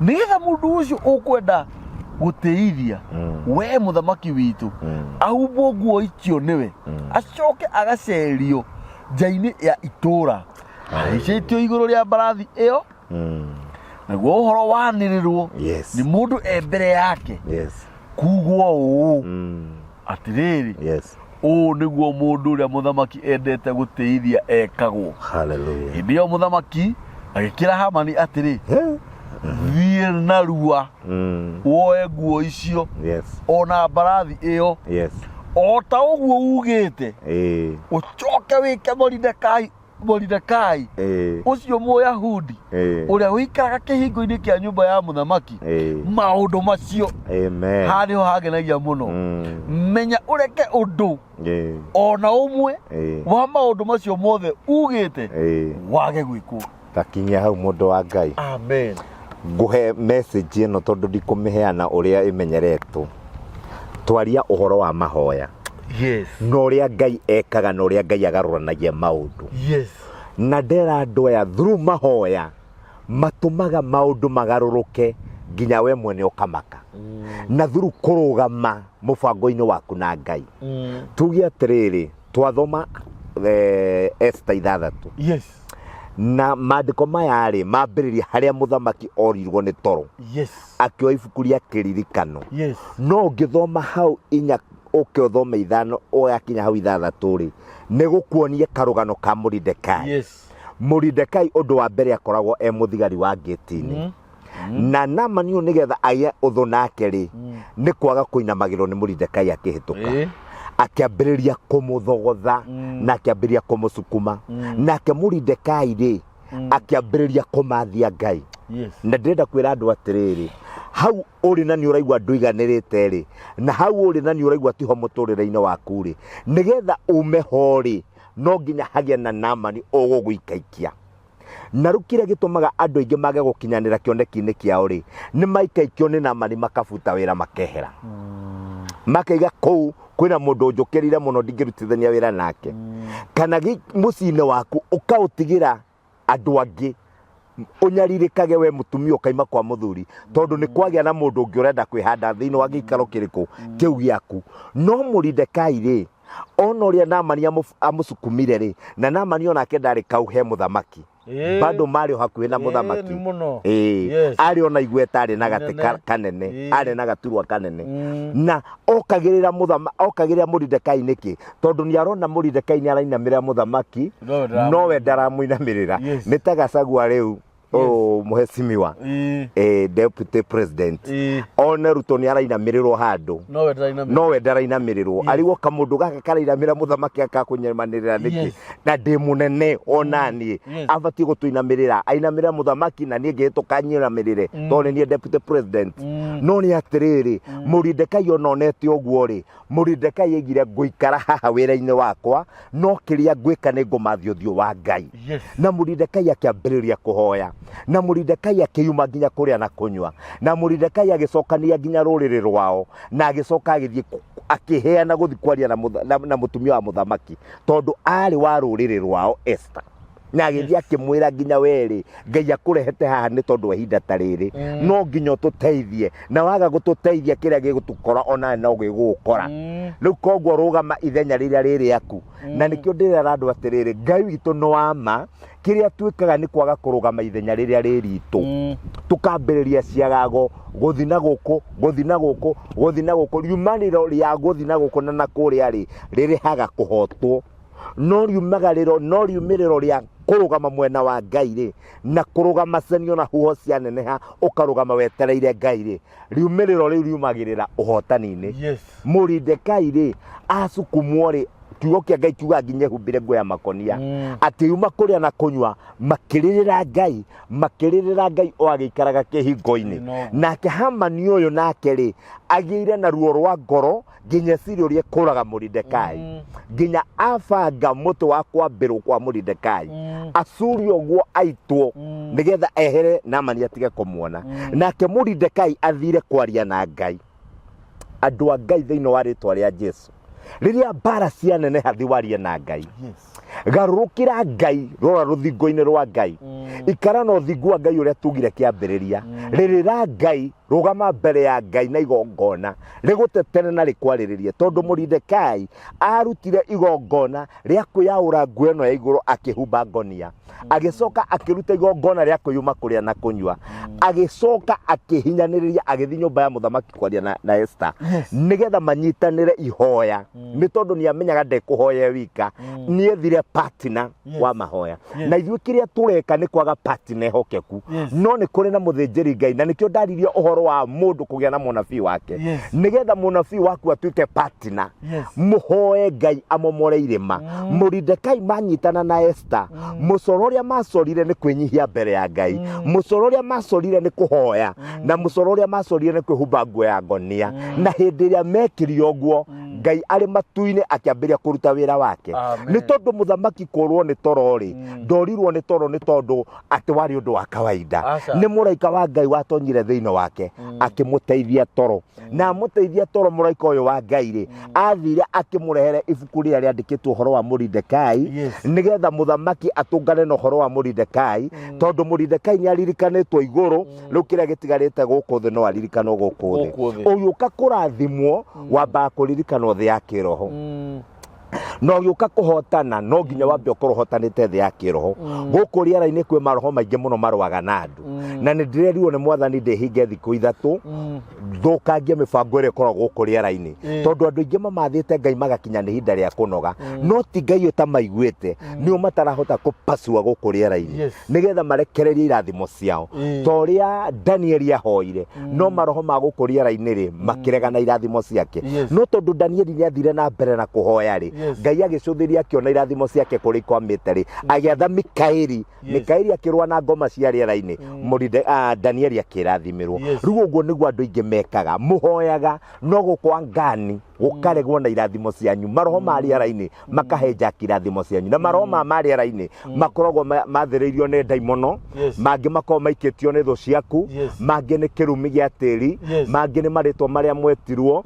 nigetha mundu ucio ukwenda guteithia we muthamaki witu ahumbo nguo icio niwe acoke agacerio njaini ya itura aicitio iguru ria barathi iyo naguo uhoro wanirirwo ni mundu mbere yake kugwo uu atiriri niguo mundu uria muthamaki endete guteithia ekagwo. Hallelujah. Ndio muthamaki agikira Hamani atiri thie narua woe nguo icio ona barathi iyo o ta uguo ugite ucoke wike Mordecai ucio Muyahudi uria wikaraga kihingo-ini kia nyumba ya muthamaki maundu macio hariho hagenagia muno menya ureke undu ona umwe wa maundu macio mothe ugite wage gwikwo takinya hau mundu wa Ngai. Amen. Nguhe message ino tondu ndikumiheana uria imenyeretwo twaria uhoro wa mahoya no uria Ngai ekaga no uria Ngai agaruranagia maundu na ndera andu aya through mahoya matumaga maundu magaruruke nginya we mwene ukamaka na through kurugama mubango-ini waku na Ngai tugia atiriri twathoma Esther 6 na maandiko maya ri mambiriria haria muthamaki orirwo ni toro akioya ibuku ria kiririkano no ngithoma hau inya uthome 5 oyakinya hau 6 ri ni gukuonie karugano ka Mordecai. Mordecai undu wa mbere akoragwo muthigari wa gate-ini na Naamani nigetha aya uthu nake ri ni kwaga kuinamagirwo ni Mordecai akihituka akiambiriria kumuthogotha na akiambiriria kumusukuma nake Mordecai ri akiambiriria kumathia Ngai. Na ndenda kwira andu atiriri hau uri na ni uraigwa nduiganirite ri na hau uri na ni uraigwa tiho muturire-ini waku ri nigetha umehori no nginya hagia na Naamani ugugwikaikia na rukire gitumaga andu aingi mage gukinyanira kioneki-ini kiao ri ni maikaikio ni Naamani makafuta wira makehera makaiga kou kwina mundu njukirire muno ndingirutithania wira nake kana mucine waku ukautigira andu angi unyaririkage we mutumia ukaima kwa muthuri tondu ni kwagia na mundu ungi urenda kwihanda thiini wa gikaro kiriku kiu giaku no Mordecai ri ona uria Naamani amusukumire ri na Naamani ona ke ndari kau he muthamaki bado mari hakuhe na muthamaki ari ona igweta ari na gate kanene ari na gaturwa kanene na okagirira Mordekai niki tondu ni arona Mordekai ni arainamira muthamaki no we ndaramuinamirira ni ta Gachagua riu muheshimiwa deputy president ona Ruto ni arainamirirwo handu no we ndarainamirirwo arigwo kamundu gaka karainamira muthamaki akakunyemanirira niki na ndi munene onani abati gutuinamirira ainamira muthamaki na nie ngitukanyiramirire tondu ni deputy president no ni atiriri Mordekai ononete ogwo ri Mordekai egire nguikara haha wira-ini wakwa no kiria ngwika ni ngumathio wa Ngai na Mordekai akiambiriria kuhoya na Mordekai akiyuma nginya kuria na kunywa na Mordekai agicokania nginya ruriri rwao na agicoka agithie akiheana guthi kwaria na mutumia wa muthamaki tondu ari wa ruriri rwao Esther na agithie akimwira nginya weri Ngai akurehete haha ni tondu ihinda tariri no nginya tuteithie na waga gututeithia kiria gigutukora ona no gigukora riu kogwo rugama ithenya riria riri aku na nikio ndirera andu atiriri Ngai witu no ama kiria twikaga ni kwaga kurugama ithenya riria riritu tukambiriria ciagago guthi na guku riumaniro ria guthi na guku na nakuria riri haga kuhotwo no riumiriro ria kurugama mwena wa Ngai na kurugama cenio na huho cia neneha ukarugama wetereire Ngai riumiriro riu riumagirira uhotani-ini Mordekai acukumwo kiugo kia Ngai kiuga nginye humbire nguo ya makonia ati yuma kuria na kunywa makiririra Ngai o agikaraga kihingo-ini nake Hamani uyu nake agire na ruo rwa ngoro nginya cirio rie kuraga Mordekai nginya abanga mutu wa kwambirwo kwa Mordekai acurio guo aitwo nigetha ehere Naamani atige kumuona nake Mordekai athire kwaria na Ngai andu a Ngai thiini wa ritwa ria Jesu riria bara cia nene hathi warie na Ngai garurukira Ngai rora ruthingo-ini rwa Ngai ikara no thingu wa Ngai uria tugire kiambiriria ririra Ngai rugama mbere ya Ngai na igongona rigutetene na rikwaririe tondu Mordekai arutire igongona ria kuyaura nguo ino ya iguru akihumba ngonia agicoka akiruta igongona ria kuyuma kuria na kunywa agicoka akihinyaniriria agithi nyumba ya muthamaki kwaria na Esther nigetha manyitanire ihoya ni tondu ni amenyaga ndekuhoya wika ni ethire partner wa mahoya na ithuĩ kiria tureka ni kwaga partner hokeku no ni kuri na muthinjiri Ngai na nikio ndaririe uhoro wa mundu kugia na munabii wake nigetha munabii waku atuike partner muhoe Ngai amomore irima Mordekai manyitana na Esther mucoro uria macorire ni kwinyihia mbere ya Ngai mucoro uria macorire ni kuhoya na mucoro uria macorire ni kwihumba nguo ya ngonia na hindi iria mekirio guo Ngai ari matu-ini akiambiria kuruta wira wake ni tondu muthamaki kurwo ni toro ndorirwo ni toro ni tondu ati wari undu wa kawaida ni muraika wa Ngai watonyire thiini wake akimuteithia toro na muteithia toro muraika uyu wa Ngai athire akimurehere ibuku riria riandikitwo uhoro wa Mordekai nigetha muthamaki atungane na uhoro wa Mordekai tondu Mordekai ni aririkanitwo iguru riu kiria gitigarite guku thi no aririkanwo guku thi uyu ka kurathimwo wamba kuririkanwo thi ya kiroho no yuka kuhotana no nginya wambe ukorohotanite thi ya kiroho guku riera-ini kwi maroho maingi muno marwaga na andu na ni ndirerirwo ni mwathani ndihinge thiku ithatu thukangie mibango iria ikoragwo guku riera-ini tondu andu aingi mamathite Ngai magakinya ni hinda ria kunoga no ti Ngai utamaiguite nio matarahota kupasua guku riera-ini nigetha marekererie irathimo ciao toria Daniel ahoire no maroho ma guku riera-ini makiregana irathimo ciake no tondu Daniel ni athire na mbere na kuhoya Ngai agicuthiria akiona irathimo ciake kuri kwamite agiatha Mikaeli akirwa na ngoma cia riera-ini Daniel akirathimirwo riu uguo niguo andu aingi mekaga muhoyaga no gukwa ngani gukaregwo na irathimo cianyu maroho ma riera-ini makahenja kirathimo cianyu na maroho ma riera-ini makoragwo mathiriirio ni daimono mangi makorwo maikitio ni thu ciaku mangi ni kirumi gia tiri mangi ni maritwa maria mwetirwo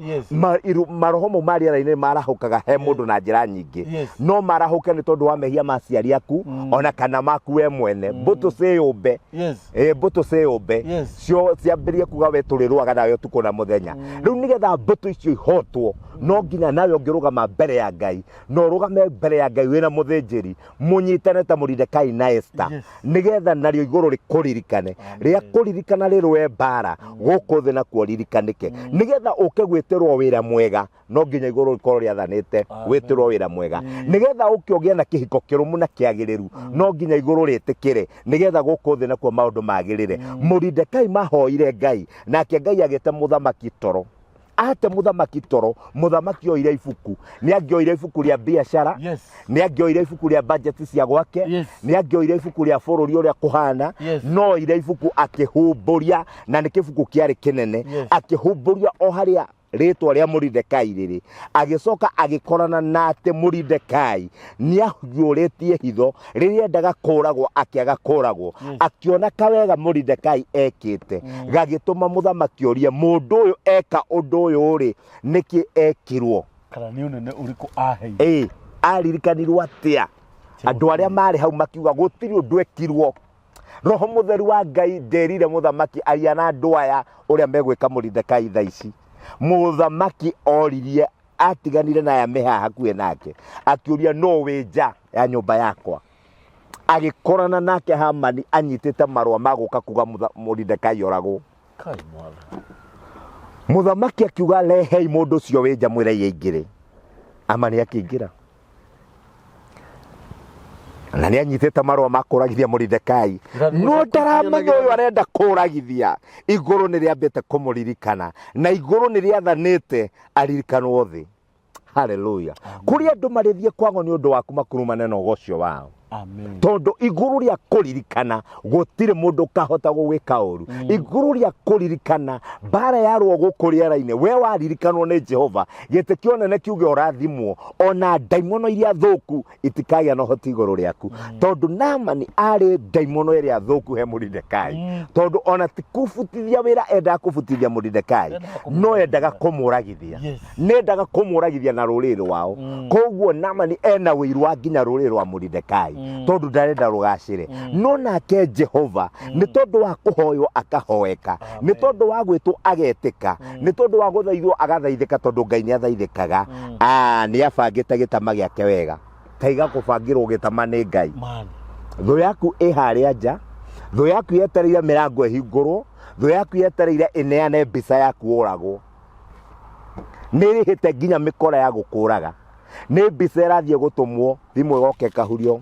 maroho ma riera-ini marahukaga he mundu na njira nyingi no marahuke ni tondu wa mehia ma ciari aku ona kana maku we mwene mbutu ciumbe cio ciambirie kuga we turirwaga nawe tuko na muthenya riu nigetha mbuto icio ihotwo no nginya nawe ungirugama mbere ya Ngai no rugame mbere ya Ngai wina muthinjiri munyitane ta Mordecai na Esther nigetha nario iguru rikuririkane ria kuririkana rirwe mbara guku thi na kuririkane nigetha uke gwitirwo wira mwega no nginya iguru rikorwo riathanite gwitirwo wira mwega nigetha uke ugie na kihiko kirumu na kiagiriru no nginya iguru ritikire nigetha guku thi na kuo maundu magirire Mordecai mahoire Ngai nake Ngai agite muthamaki toro ate muthamaki toro muthamaki oire ibuku ni angioire ibuku ria biashara ni angioire ibuku ria budget cia gwake ni angioire ibuku ria bururi uria kuhana no ire ibuku akihumburia na ni kibuku kiari kinene akihumburia o haria ritwa ria Mordecai riri agicoka agikorana na ate Mordecai ni ahiuretie hitho riria endaga kuragwo akiaga kuragwo akiona kawega Mordecai ekite gagituma muthamaki orie mundu uyu eka undu uyu ri niki ekirwo kana ni unene uriku ahei aririkanirwo atia andu aria mari hau makiuga gutiri undu ekirwo Roho Mutheru wa Ngai nderire muthamaki ariana andu aya uria megwika Mordecai tha ici muthamaki oririe atiganire na ya meha hakuhe nake akiuria no winja ya nyumba yakwa agikorana nake Hamani anyitite marwa maguka kuga Mordecai oragwo kai mwana muthamaki akiuga rehei mundu ucio winja mwire yeingire Hamani akingira na ni anyitite marwa makuragithia Mordecai no ndaramenya uyu arenda kuragithia iguru ni riambite kumuririkana na iguru ni riathanite aririkanwo thi haleluya kuri andu marithie kwago ni undu waku makurumane na ugocio wao amen tondu iguru ria kuririkana gutire mundu kahota gugwika uru iguru ria kuririkana bara yarwo gukuriaraine we waririkanwo ni Jehova gite kionene kiuge orathimwo ona daimono iria thuku itikagia no hoti iguru riaku tondu Naamani ari daimono iria thuku he Mordecai tondu ona tikufutithia wira enda kufutithia Mordecai no endaga kumuragithia nendaga kumuragithia na ruriri wao koguo Naamani ena wiru wa nginya ruriri wa Mordecai tondu ndarenda rugacire no nake Jehova ni tondu wa kuhoywo akahoeka ni tondu wa gwitwo agetika ni tondu wa guthaithwo agathaithika tondu Ngai ni athaithikaga ni abangite gitama giake wega taiga kubangirwo gitama ni Ngai thu yaku iharia nja thu yaku yetereire mirango ihingurwo thu yaku yetereire ineane mbica yaku uragwo ni rihite nginya mikora ya gukuraga ni mbica irathie gutumwo thimwe goke kahurio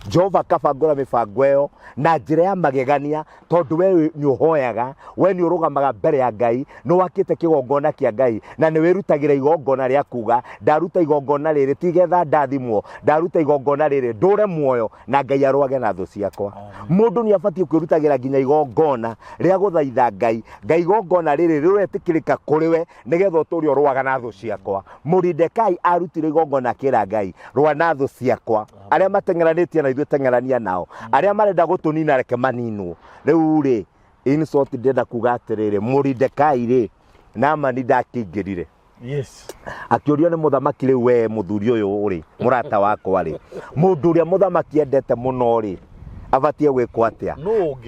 Jehova kabangura mibango iyo na njira ya magegania tondu we ni uhoyaga we ni urugamaga mbere ya Ngai no wakite kigongona kia Ngai na ni wirutagira igongona ria kuga ndaruta igongona riri tigetha ndathimwo ndaruta igongona riri ndure muoyo na Ngai arwage na thu ciakwa mundu ni abatie kwirutagira nginya igongona ria guthaitha Ngai igongona riri riretikirika kuri we nigetha uturi urwaga na thu ciakwa Mordecai arutire igongona kira Ngai rwa na thu ciakwa aria matengeranitie na ithuĩ tengerania nao aria marenda gutunina reke maninwo riu ri insult ndenda kuga atiriri Mordecai ri Naamani ndakingirire akiurio ni muthamaki riu we muthuri uyu uri murata wakwa ri mundu uria muthamaki endete muno ri abatie gwikwo atia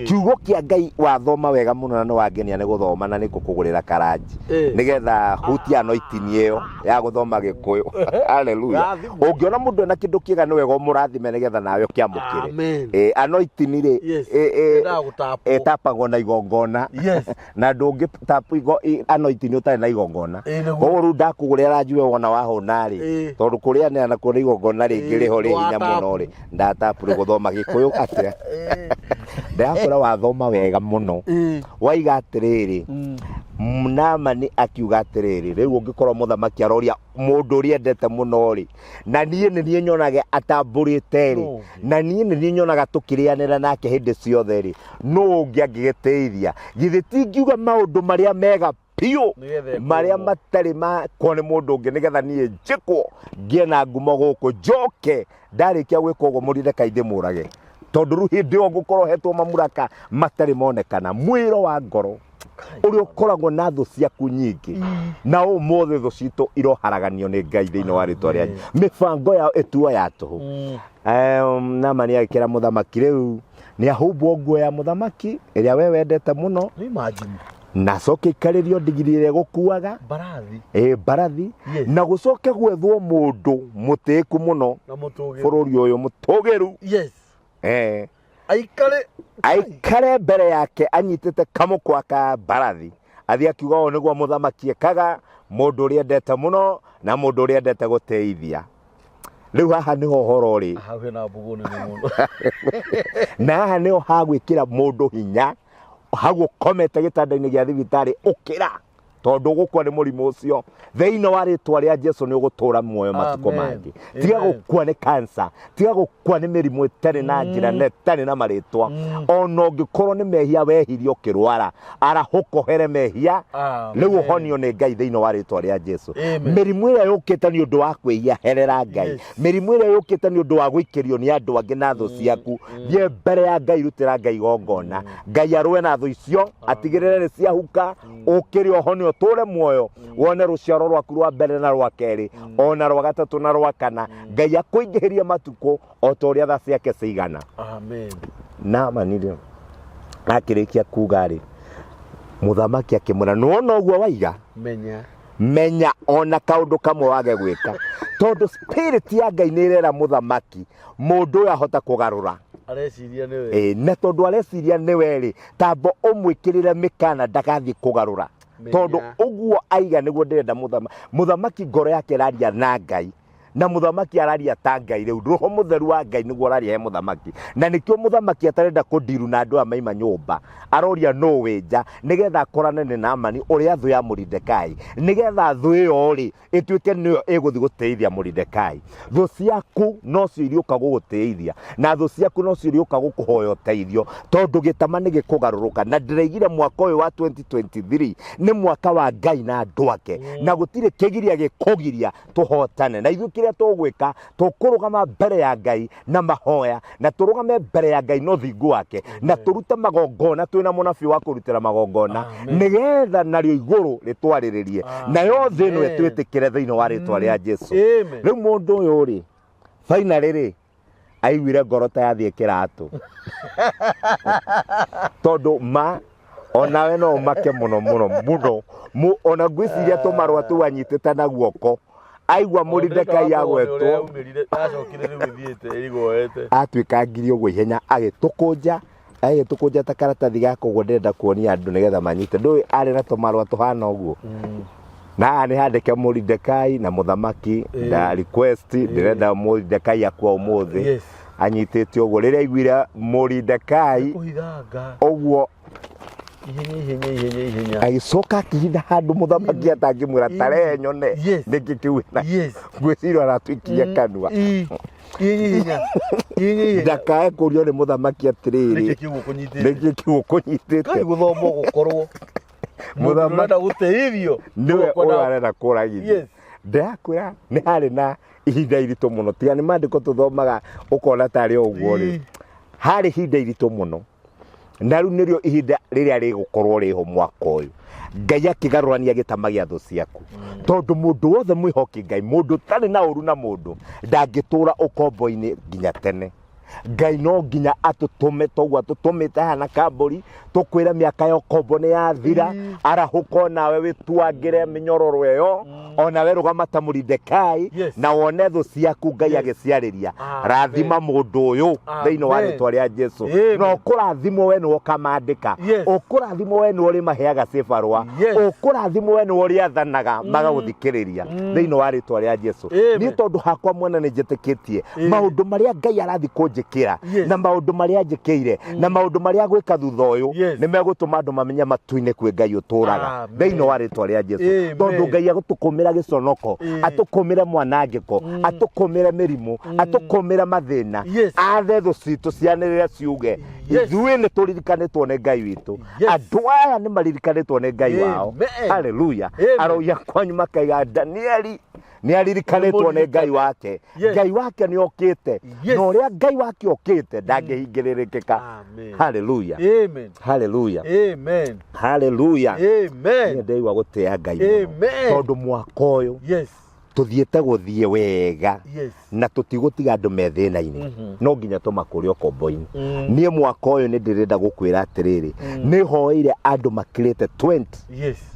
kiugo kia Ngai wathoma wega muno na no wangenia ni guthoma na ni kukugurira karaji nigetha hutia anointing iyo ya guthoma Gikuyu haleluya ungiona mundu na kindu kiega ni wega murathime nigetha nawe kiamukire anointing ri etapagwo na igongona na ndungi tapu anointing utari na igongona uru ndakugurira njue wona wahuna ri tondu kuria ni na kuri igongona ringi riho ri hinya muno ri ndatapu ri guthoma Gikuyu atia ndakora wathoma wega muno waiga atiriri Naamani akiuga atiriri riu ungikorwo muthamaki aroria mundu uria endete muno ri na nie nyonage atamburite ri na nie nyonaga tukirianira nake hindi ciothe ri no ungiagigiteithia githi tingiuga maundu maria mega piu maria matari ma kone mundu ungi nigetha nie njikwo ngie na ngumo guku njoke ndarikia gwika uguo Mordecai ndimurage tondu ru hindi yo gukorwo hetwo mamuraka matari monekana mwiro wa ngoro uri ukoragwo na thu ciaku nyingi na umothe thu citu iroharaganio ni Ngai thiini wa ritwa ria mibango yao etuo ya tuhu Naamani agikira muthamaki riu ni ahumbwo nguo ya muthamaki iria we wendete muno na coke ikaririo ndigiri ire gukuaga barathi na gucoke gwethwo mundu mutiku muno bururi uyu mutugiru aikare mbere yake anyitite kamukwa ka barathi athi akiuga o niguo muthamaki ekaga mundu uria endete muno na mundu uria endete guteithia. Riu haha niho horo ri na haha niho hagwikira mundu hinya hagu komete gitanda-ini gia thibitari ukira tondu gukua ni murimu ucio thiini wa ritwa ria Jesu ni ugutura muoyo matuko mangi tiga gukua ni cancer tiga gukua ni mirimu itari na njira na itari na maritwa ona ungikorwo ni mehia wehirio kirwara arahukohere mehia riu uhonio ni Ngai thiini wa ritwa ria Jesu. Mirimu ira yukite ni undu wa kwihia herera Ngai mirimu ira yukite ni undu wa guikirio ni andu angi na thu ciaku thie mbere ya Ngai rutira Ngai gongona Ngai arwe na thu icio atigirire ni ciahuka ukiri ohonio tore muoyo wone ruciaro rwaku rwa mbere na rwa keri ona rwa gatatu na rwa kana Ngai akuingihiria matuko o toria tha ciake cigana. Amen. Na manire akirikia kuga ri muthamaki akimura nona uguo waiga menya ona kaundu kamwe wage gwika tondu spirit ya Ngai ni irera muthamaki mundu uyu ahota kugarura areciria niwe na tondu areciria niwe ri tambo umwikirire mikana ndagathi kugarura tondu uguo aiga niguo ndirenda muthamaki ngoro yake raria na Ngai na muthamaki araria ta Ngai riu roho mutheru wa Ngai niguo araria he muthamaki na nikio muthamaki atarenda kundiru na andu amaima nyumba aroria no wenja nigetha akorane ni Naamani uria thu ya Mordekai nigetha thu iyo ri ituike niyo iguthi guteithia Mordekai. Thu ciaku no cio iriuka guguteithia na thu ciaku no cio iriuka gukuhoya uteithio tondu gitama ni gikugaruruka na ndireigire mwaka uyu wa 2023 ni mwaka wa Ngai na andu ake na gutire kigiria gikugiria tuhotane na ithu kiria tugwika tukurugama mbere ya Ngai na mahoya na turugame mbere ya Ngai no thingu wake na turute magongona twina munabii wa kurutira magongona nigetha nario iguru ritwariririe na yothe ino etwitikire thiini wa ritwa ria Jesu. Riu mundu uyu ri finally ri aiguire ngoro ta yathie kiratu tondu onawe no make muno ona gwiciria tumarwa tu anyitite na guoko aigua Mordekai agwetwo atuika ngiri uguo ihenya agitukunja ta karatathi gako uguo ndirenda kuonia andu nigetha manyite ndui ari na tumarwa tuhana uguo na ni handike Mordekai na muthamaki na request ndirenda Mordekai akwa umuthi anyitite uguo riria aiguire Mordekai uguo ihenya agicoka akihinda handu muthamaki atangimwira tare nyone niki kiu na gwicirwo aratwikia kanua ndakae kurio ni muthamaki atiriri niki kiu kunyitite Ngai guthomwo gukorwo muthamaki guteithio niwe urarenda kuragithia ndakwira ni hari na ihinda iritu muno tia ni mandiko tuthomaga ukona tari uguo ri hari ihinda iritu muno na riu nirio ihinda riria rigukorwo riho mwaka uyu Ngai akigarurania gitama gia thu ciaku tondu mundu wothe mwihoki Ngai mundu tari na uru na mundu ndangitura ukombo-ini nginya tene. Ngai no nginya atutume toguo atutumite hana kamburi tukwira miaka yo kombo ni yathira arahuko nawe wituangire minyororo eyo ona we rugama ta Mordekai na wone thu ciaku Ngai agiciariria rathima mundu uyu thiini wa ritwa ria Jesu no kurathimo we ni ukamandika ukurathimo we ni uri maheaga cibarwa ukurathimo we ni uri athanaga magaguthikiriria thiini wa ritwa ria Jesu ni tondu hakwa mwena ni njitikitie maundu maria Ngai arathi kunjikira na maundu maria njikire na maundu maria gwika thutha uyu ni megutuma andu mamenye matu-ini kwi Ngai uturaga thiini wa ritwa ria Jesu tondu Ngai agutukumira giconoko atukumire mwanangiko atukumire mirimu atukumire mathina athe thu citu cianirire ciuge ithui ni turirikanitwo ni Ngai witu andu aya ni maririkanitwo ni Ngai wao. Haleluya. Aroya kwanyu makaiga Danieli ni aririkanitwo ni Ngai wake Ngai wake ni okite no ria Ngai wake okite ndangihingirirekeka. Haleluya. Amen. Haleluya. Amen. Haleluya. Amen. Ni ndei wa gutea Ngai tondu mwaka uyu tuthiete guthie wega na tutigutiga andu methina-ini no nginya tumakuri okombo-ini nie mwaka uyu ni ndirenda gukwira atiriri ni hoire andu makirite 20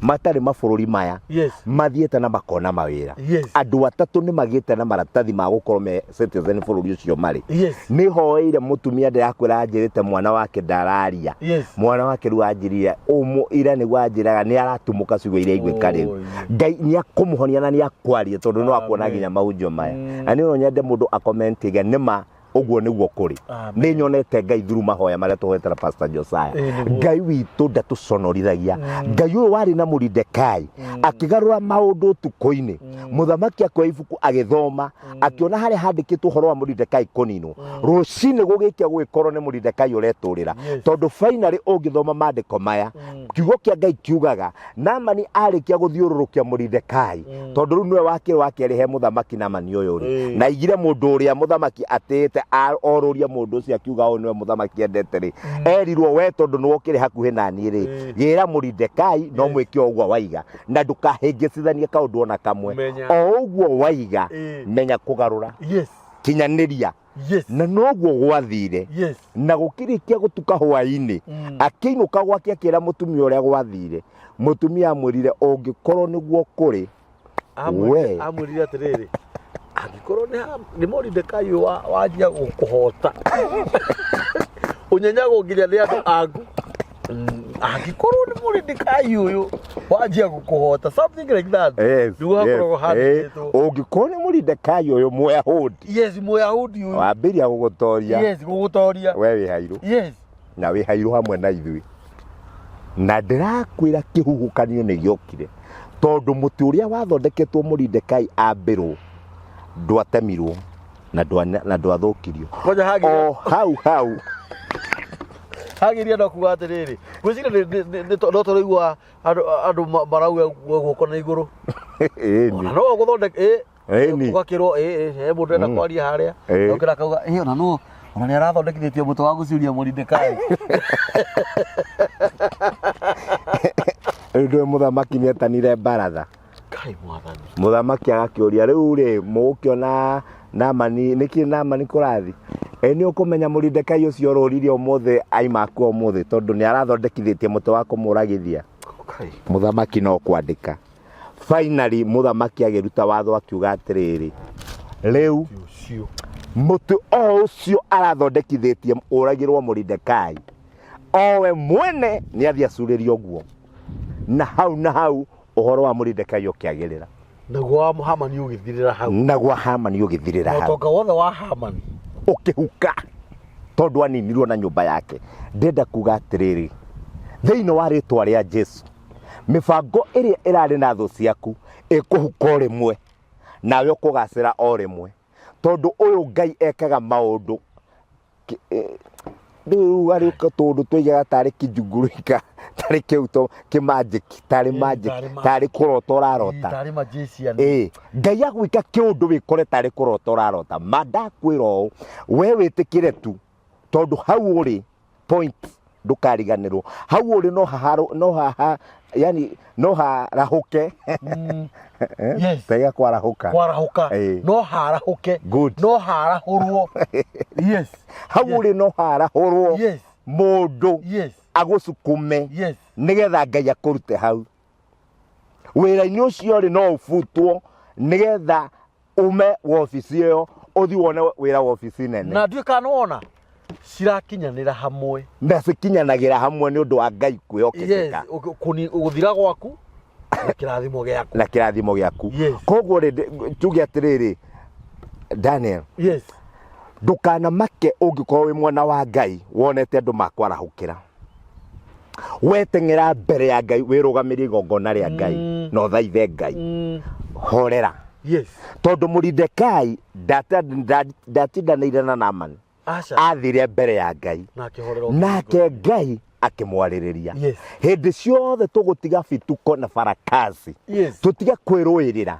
matari mabururi maya mathiete na makona mawira andu atatu ni magiete na maratathi ma gukorwo me citizen bururi ucio mari ni hoire mutumia ndirakwira anjirite mwana wake ndararia mwana wake riu anjirie umu ira ni gwanjiraga ni aratumuka ciugo iria igwika riu Ngai ni akumuhonia na ni akwaria tondu no akuona nginya maunjo maya ani no nyende mundu akomentiga nima uguo niguo kuri ni nyonete Ngai through mahoya maria tuhoetera Pastor Josiah Ngai witu ndatuconorithagia Ngai uyu wari na Mordecai akigarura maundu tuko-ini muthamaki akwa ibuku agithoma akiona hari handikitwo horo wa Mordecai konino rucini gugikia gwikorwo ni Mordecai ureturira tondu finally ungithoma mandiko maya kiugo kia Ngai kiugaga Naamani arikia guthiururukia Mordecai tondu riu niwe wake he muthamaki Naamani uyu ri na igire mundu uria muthamaki atete ororia mundu ucio akiuga o niwe muthamaki endete ri erirwo we tondu ni wokire hakuhi nani ri gira Mordecai no mwike ogwo waiga na ndukahingicithanie kaundu ona kamwe o ogwo waiga menya kugarura kinyaniria na nogwo gwathire na gukirikia gutuka hwaini akiinuka gwake akira mutumia uria gwathire mutumia amwirire ungikorwo niguo kuri we amwirire atiriri angikorwo ni Mordecai wajia gukuhota unyenyago nginya ni andu angu angikorwo ni Mordecai uyu wajia gukuhota something like that ungikorwo ni Mordecai uyu Muyahudi Muyahudi uyu wambiria gugutoria gugutoria we wi hairu na wi hairu hamwe na ithui na ndirakwira kihuhukanio ni giokire tondu muti uria wathondeketwo Mordecai ambirwo ndwatemirwo na ndwathukirio o hau hagiria no kuga atiriri gwicira no turaigua andu marauga guoko na iguru ona no guthondeke ugakirwo he mundu enda kwaria haria okira kauga ona ni arathondekithĩtie mũtĩ wa gũcuria Mordecai ndio muthamaki ni etanire baratha Kai mwathani muthamaki agakiuria riu ri mukiona Naamani niki Naamani kurathi ni ukumenya Mordecai ucio uroririe omothe aimaku omothe tondu ni arathondekithĩtie mũtĩ wa kumuragithia muthamaki no kwandika finally muthamaki agiruta watho akiuga atiriri riu mũtĩ ucio arathondekithĩtie uragirwo Mordecai owe mwene ni athia acurĩrio guo na hau uhoro wa Mordecai ukiagirira naguo Hamani ugithirira hau toka wothe wa Hamani ukihuka tondu aninirwo na nyumba yake ndenda kuga atiriri thiini wa ritwa ria Jesu mibango iria irari na thu ciaku ikuhuka rimwe nawe ukugacira o rimwe tondu uyu Ngai ekaga maundu riu ari tondu twigaga tari kijungurika tari kiuto magic tari kurota urarota tari magician Ngai agwika kiundu wikore tari kurota urarota madakwiro we witikire tu tondu hau uri point ndukariganirwo hau uri no harahuke tega kwarahuka no harahuke no harahurwo hau uri no harahurwo mundu agucukume nigetha Ngai akurute hau wira-ini ucio ri no ufutwo nigetha ume wobici iyo uthi wone wira wobici nene na ndui kanona cirakinyanira hamwe na cikinyanagira hamwe ni undu wa Ngai kwihokekeka guthira gwaku na kirathimo giaku koguo tuge atiriri Daniel ndukanamake ungikorwo wi mwana wa Ngai wonete andu makwarahukira weteng'era mbere ya Ngai wirugamirie igongona ria Ngai no thaithe Ngai horera tondu Mordecai ndatindanĩire na Naamani athire mbere ya Ngai nake Ngai akimwaririria hindi ciothe tugutiga bituko na barakazi tutiga kwirũĩrĩra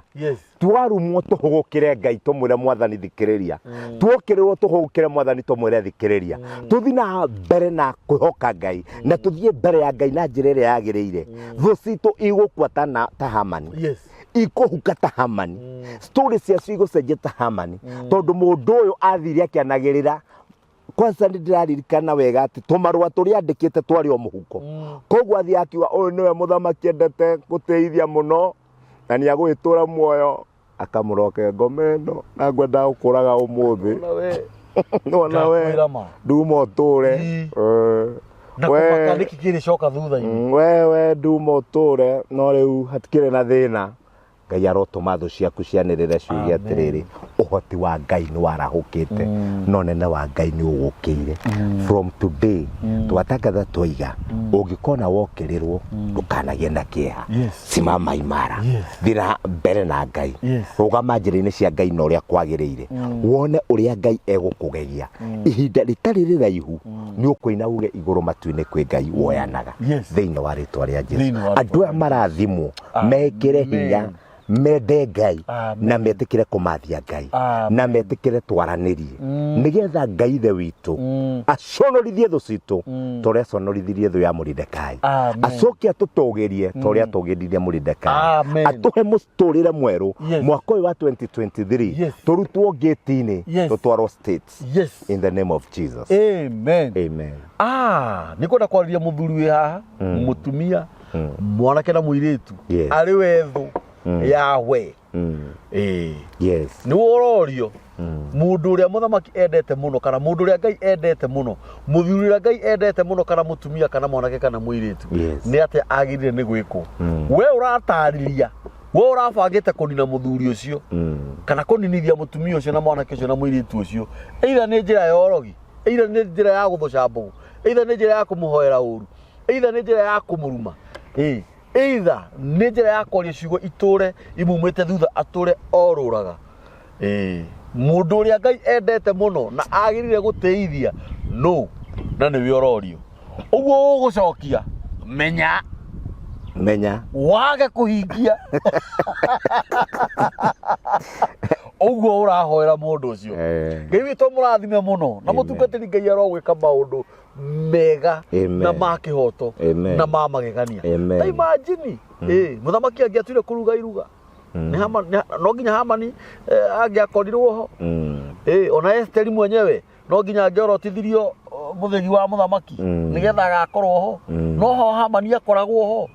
twarumwo tuhugukire Ngai tumwire Mwathani thikiriria tuokirirwo tuhugukire Mwathani tumwire thikiriria tuthi na mbere na kwihoka Ngai na tuthie mbere ya Ngai na njira iria yagiriire thu citu igukwa ta Hamani ikuhukata Hamani story cia cigo cenjeta Hamani tondu mundu uyu athire akianagirira kwanza ndiraririkana wega ati tumarua turia andikite twari o muhuko koguo athi akiwa uyu niwe muthamaki endete guteithia muno na ni agwitura muoyo akamuroke ngomeno na ngwenda ukuraga umuthi nona we nduma uture na kumaka nikikiri coka thutha-ini wewe nduma uture no riu hatikire na thina Ngai arotuma thu ciaku cianirire ciugia atiriri uhoti wa Ngai ni warahukite no nene wa Ngai ni ugukiire from today twatangatha twiga ungikona wokirirwo ndukanagie na kieha simama imara thira mbere na Ngai rugama njira-ini cia Ngai no uria kwagiriire wone uria Ngai egukugegia ihinda ritari riraihu ni ukuina uge iguru matu-ini kwi Ngai woyanaga thiini wa ritwa ria Jesu andu aya marathimwo mekire hinya mende Ngai na metikire kumathia Ngai na metikire twaranirie nigetha Ngai the witu aconorithie thu citu toria conorithirie thu ya Moridekai acoke atutogerie toria tugiririe Moridekai atuhe musturire mweru mwaka uyu wa 2023 turutwo gate-ini tutwarwo states in the name of Jesus amen nikwenda kwariria muthuri wi haha mutumia mwanake na muiritu ari wethu yawe yes ni wororio mundu uria muthamaki endete muno kana mundu uria Ngai endete muno muthuri uria Ngai endete muno kana mutumia kana mwanake kana muiritu ni ate agirire ni gwiko we uratariria we urabangite kunina muthuri ucio kana kuninithia mutumia ucio na mwanake ucio na muiritu ucio either ni njira ya orogi either ni njira ya guthuca mbugu either ni njira ya kumuhoera uru either ni njira ya kumuruma either nĩ njĩra ya kwaria ciugo iture imumĩte thutha ature orũraga mũndũ ũrĩa Ngai endete mũno na agĩrĩire gũteithia no na nĩwe ororio ũguo ũgũcokia menya wage kũhingia ũguo ũrahoera mũndũ ũcio Ngai witũ mũrathime mũno na mũtungatĩri Ngai arogwĩka maũndũ mega na ma kihoto na ma magegania ta imagine muthamaki angiatuire kuruga iruga no nginya Hamani angiakorirwo ho ona Esteri mwenyewe no nginya angiorotithirio muthegi wa muthamaki nigetha agakorwo ho no ho Hamani akoragwo ho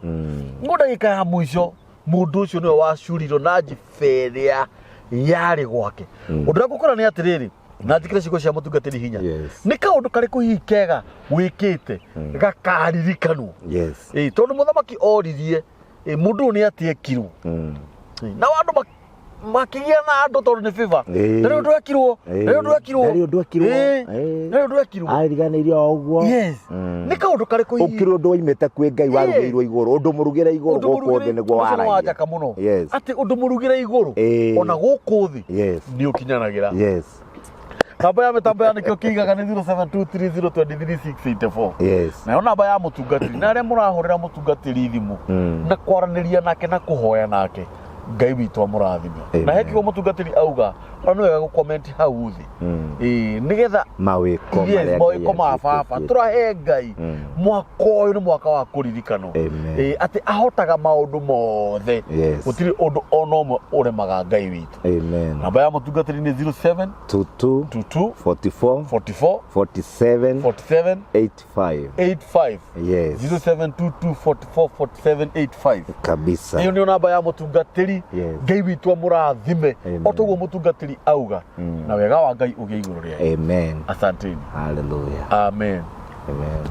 ngo ndagika ya mwisho mundu ucio niwe wacurirwo na njiberia yari gwake undu gukora ni atiriri na njikire cigo cia mutungatiri hinya ni kaundu kari kuhikega wikite gakaririkanwo tondu muthamaki oririe mundu ni atiekirwo na wandu makigia na andu tondu ni favor ndio ndwekirwo ariganire oguo ni kaundu kari kuhikega ukirwo ndu imete kwi Ngai warugiirwo iguru undu murugire iguru guku thi niguo waragia ati undu murugire iguru ona guku thi ni ukinyanagira namba ya mitambo ya nikio kigaga ni 0723023684 na namba ya mutungatiri na aria murahurira mutungatiri thimu na kwaraniria nake na kuhoya nake Ngai witũ amũrathime na hekĩgo mũtungatĩri auga ona wega gũkomenti hau thĩ nigetha mawĩko ma baba tũrahe Ngai mwaka ũyũ nĩ mwaka wa kũririkanwo atĩ ahotaga maũndũ mothe gũtirĩ ũndũ ona ũmwe ũremaga Ngai witũ namba ya mũtungatĩri nĩ 0722 44 47 85 0722444785 kabisa hiyo ndio namba ya mũtungatĩri Ngai witũ amũrathime otoguo mũtungatĩri auga na wega wa Ngai ũgĩe igũrũ rĩake amen asanteni hallelujah amen amen